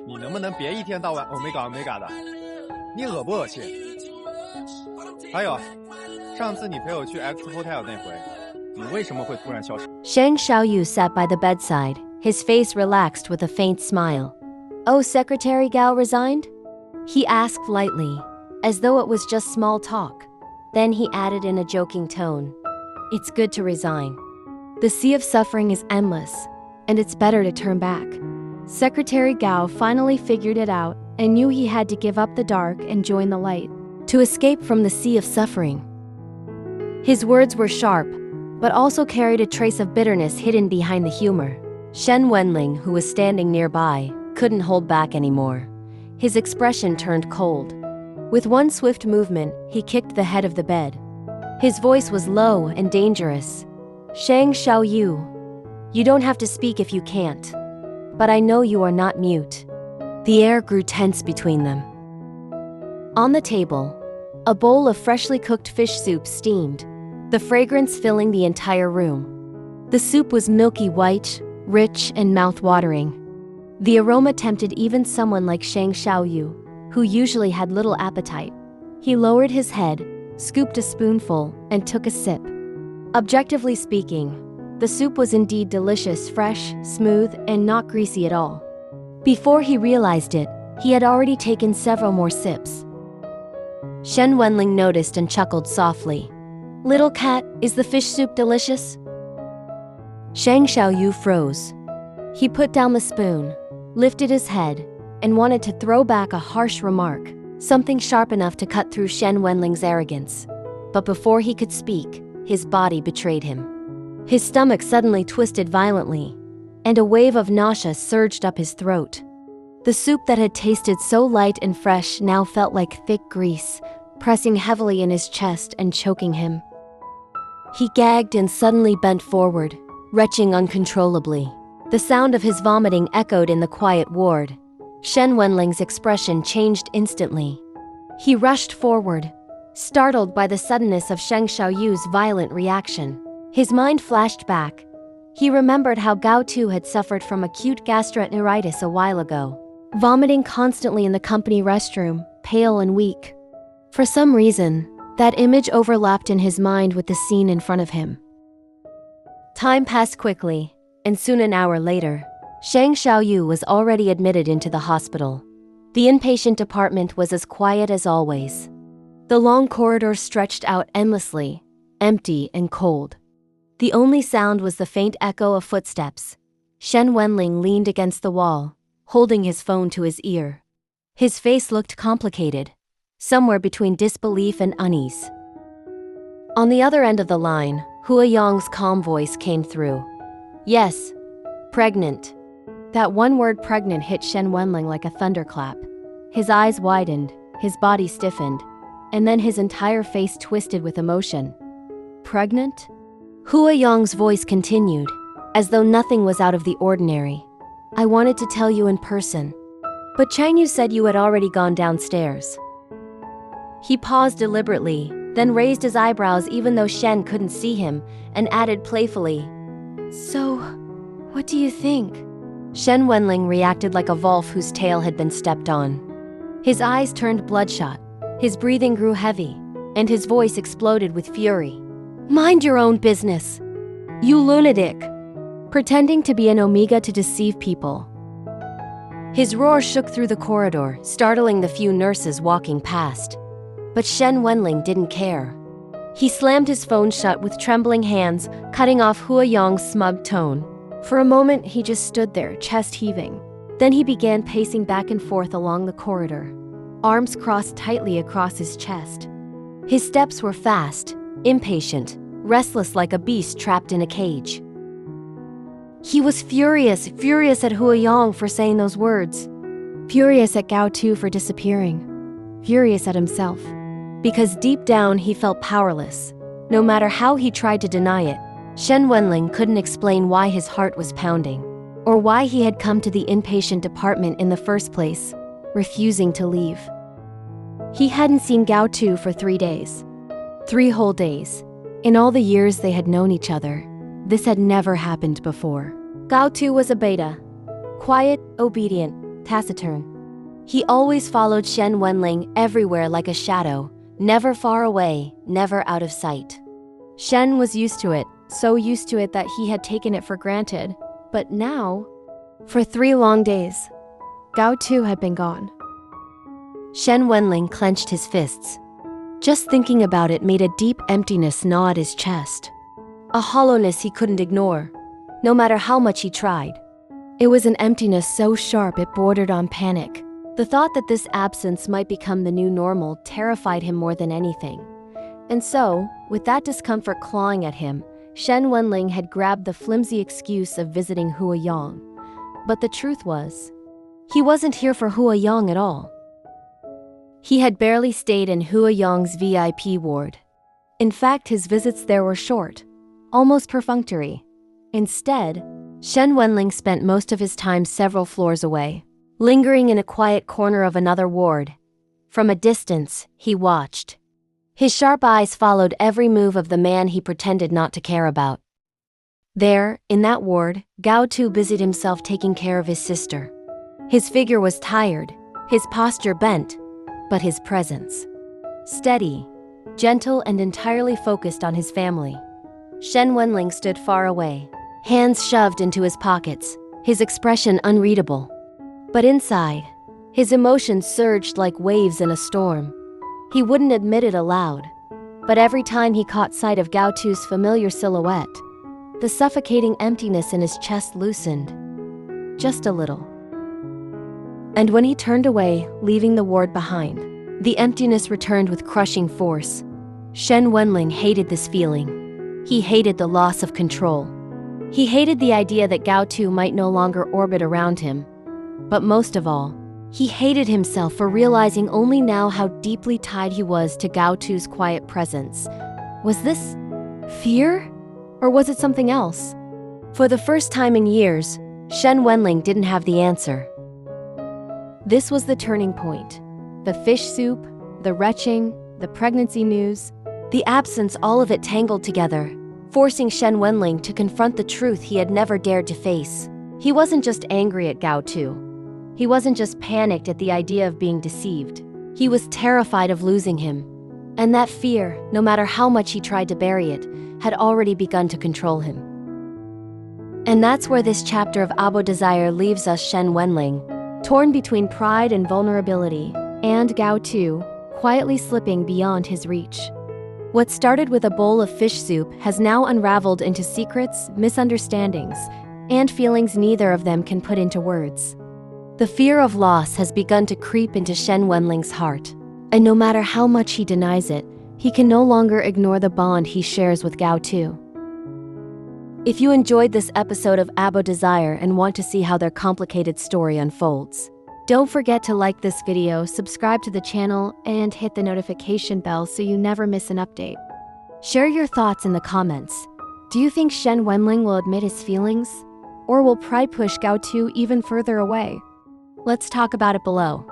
你能不能别一天到晚欧米伽欧米伽的？你恶不恶心？还有，上次你陪我去 X Hotel 那回，你为什么会突然消失？ Shang Xiaoyu sat by the bedside, his face relaxed with a faint smile. Oh, Secretary Gao resigned? He asked lightly, as though it was just small talk. Then he added in a joking tone, It's good to resign. The sea of suffering is endless, and it's better to turn back. Secretary Gao finally figured it out and knew he had to give up the dark and join the light, to escape from the sea of suffering. His words were sharp, but also carried a trace of bitterness hidden behind the humor. Shen Wenlang, who was standing nearby, couldn't hold back anymore. His expression turned cold. With one swift movement, he kicked the head of the bed. His voice was low and dangerous. Shang Xiaoyu, you don't have to speak if you can't. But I know you are not mute. The air grew tense between them. On the table, a bowl of freshly cooked fish soup steamed, the fragrance filling the entire room. The soup was milky white, rich and mouth-watering. The aroma tempted even someone like Shang Xiaoyu, who usually had little appetite. He lowered his head, scooped a spoonful, and took a sip. Objectively speaking, the soup was indeed delicious, fresh, smooth, and not greasy at all. Before he realized it, he had already taken several more sips. Shen Wenlang noticed and chuckled softly. Little cat, is the fish soup delicious? Shang Xiaoyu froze. He put down the spoon, lifted his head, and wanted to throw back a harsh remark, something sharp enough to cut through Shen Wenlang's arrogance. But before he could speak, his body betrayed him. His stomach suddenly twisted violently, and a wave of nausea surged up his throat. The soup that had tasted so light and fresh now felt like thick grease, pressing heavily in his chest and choking him. He gagged and suddenly bent forward, retching uncontrollably. The sound of his vomiting echoed in the quiet ward. Shen Wenlang's expression changed instantly. He rushed forward, startled by the suddenness of Shang Xiaoyu's violent reaction. His mind flashed back. He remembered how Gao Tu had suffered from acute gastroenteritis a while ago, vomiting constantly in the company restroom, pale and weak. For some reason, that image overlapped in his mind with the scene in front of him. Time passed quickly, and soon an hour later, Shang Xiaoyu was already admitted into the hospital. The inpatient department was as quiet as always. The long corridor stretched out endlessly, empty and cold. The only sound was the faint echo of footsteps. Shen Wenlang leaned against the wall, holding his phone to his ear. His face looked complicated, somewhere between disbelief and unease. On the other end of the line, Hua Yong's calm voice came through. Yes, pregnant. That one word pregnant hit Shen Wenlang like a thunderclap. His eyes widened, his body stiffened, and then his entire face twisted with emotion. Pregnant? Hua Yong's voice continued, as though nothing was out of the ordinary. I wanted to tell you in person. But Chang Yu said you had already gone downstairs. He paused deliberately, then raised his eyebrows even though Shen couldn't see him, and added playfully, So, what do you think? Shen Wenlang reacted like a wolf whose tail had been stepped on. His eyes turned bloodshot, his breathing grew heavy, and his voice exploded with fury. Mind your own business! You lunatic! Pretending to be an omega to deceive people. His roar shook through the corridor, startling the few nurses walking past. But Shen Wenlang didn't care. He slammed his phone shut with trembling hands, cutting off Hua Yong's smug tone. For a moment, he just stood there, chest heaving. Then he began pacing back and forth along the corridor, arms crossed tightly across his chest. His steps were fast, impatient, restless like a beast trapped in a cage. He was furious at Hua Yong for saying those words. Furious at Gao Tu for disappearing. Furious at himself. Because deep down he felt powerless. No matter how he tried to deny it, Shen Wenlang couldn't explain why his heart was pounding, or why he had come to the inpatient department in the first place, refusing to leave. He hadn't seen Gao Tu for 3 days. 3 whole days. In all the years they had known each other, this had never happened before. Gao Tu was a beta. Quiet, obedient, taciturn. He always followed Shen Wenlang everywhere like a shadow, never far away, never out of sight. Shen was used to it, so used to it that he had taken it for granted. But now, for 3 long days, Gao Tu had been gone. Shen Wenlang clenched his fists. Just thinking about it made a deep emptiness gnaw at his chest. A hollowness he couldn't ignore, no matter how much he tried. It was an emptiness so sharp it bordered on panic. The thought that this absence might become the new normal terrified him more than anything. And so, with that discomfort clawing at him, Shen Wenlang had grabbed the flimsy excuse of visiting Hua Yang. But the truth was, he wasn't here for Hua Yang at all. He had barely stayed in Hua Yang's VIP ward. In fact, his visits there were short, almost perfunctory. Instead, Shen Wenlang spent most of his time several floors away, lingering in a quiet corner of another ward. From a distance, he watched. His sharp eyes followed every move of the man he pretended not to care about. There, in that ward, Gao Tu busied himself taking care of his sister. His figure was tired, his posture bent, but his presence steady, gentle, and entirely focused on his family. Shen Wenlang stood far away, hands shoved into his pockets, his expression unreadable. But inside, his emotions surged like waves in a storm. He wouldn't admit it aloud, but every time he caught sight of Gao Tu's familiar silhouette, the suffocating emptiness in his chest loosened, just a little. And when he turned away, leaving the ward behind, the emptiness returned with crushing force. Shen Wenlang hated this feeling. He hated the loss of control. He hated the idea that Gao Tu might no longer orbit around him. But most of all, he hated himself for realizing only now how deeply tied he was to Gao Tu's quiet presence. Was this fear? Or was it something else? For the first time in years, Shen Wenlang didn't have the answer. This was the turning point. The fish soup, the retching, the pregnancy news, the absence, all of it tangled together, forcing Shen Wenlang to confront the truth he had never dared to face. He wasn't just angry at Gao Tu. He wasn't just panicked at the idea of being deceived. He was terrified of losing him. And that fear, no matter how much he tried to bury it, had already begun to control him. And that's where this chapter of Abo Desire leaves us. Shen Wenlang, torn between pride and vulnerability, and Gao Tu, quietly slipping beyond his reach. What started with a bowl of fish soup has now unraveled into secrets, misunderstandings, and feelings neither of them can put into words. The fear of loss has begun to creep into Shen Wenlang's heart, and no matter how much he denies it, he can no longer ignore the bond he shares with Gao Tu. If you enjoyed this episode of Abo Desire and want to see how their complicated story unfolds, don't forget to like this video, subscribe to the channel, and hit the notification bell so you never miss an update. Share your thoughts in the comments. Do you think Shen Wenlang will admit his feelings? Or will pride push Gao Tu even further away? Let's talk about it below.